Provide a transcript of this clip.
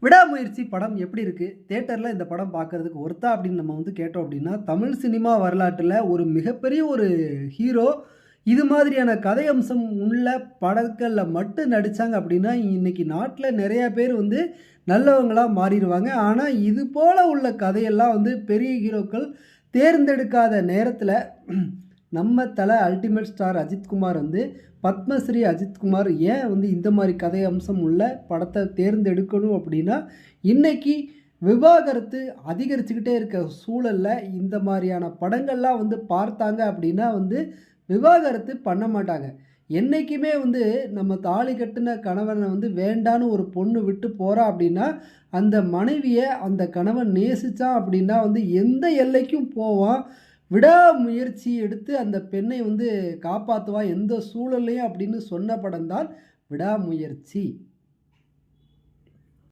விடாமுயற்சி படம் எப்படி இருக்குது? தியேட்டரில் இந்த படம் பார்க்குறதுக்கு ஒர்த்தா அப்படின்னு நம்ம கேட்டோம் அப்படின்னா, தமிழ் சினிமா வரலாற்றில் ஒரு மிகப்பெரிய ஒரு ஹீரோ, இது மாதிரியான கதை அம்சம் உள்ள படங்களில் மட்டும் நடித்தாங்க அப்படின்னா, இன்றைக்கி நாட்டில் நிறையா பேர் நல்லவங்களா மாறிடுவாங்க. ஆனால் இது போல் உள்ள கதையெல்லாம் பெரிய ஹீரோக்கள் தேர்ந்தெடுக்காத நேரத்தில் நம்ம தலை அல்டிமேட் ஸ்டார் அஜித்குமார் பத்மஸ்ரீ அஜித்குமார் ஏன் இந்த மாதிரி கதை அம்சம் உள்ள படத்தை தேர்ந்தெடுக்கணும் அப்படின்னா, இன்றைக்கி விவாகரத்து அதிகரிச்சுக்கிட்டே இருக்க சூழலில் இந்த மாதிரியான படங்கள்லாம் பார்த்தாங்க அப்படின்னா விவாகரத்து பண்ண மாட்டாங்க. என்றைக்குமே நம்ம தாலி கட்டின கணவனை வேண்டான்னு ஒரு பொண்ணு விட்டு போகிறா அப்படின்னா, அந்த மனைவியை அந்த கணவன் நேசித்தான் அப்படின்னா எந்த எல்லைக்கும் போவான். விடாமுயற்சி எடுத்து அந்த பெண்ணை காப்பாற்றுவான் எந்த சூழல்லையும் அப்படின்னு சொன்ன படம் தான் விடாமுயற்சி.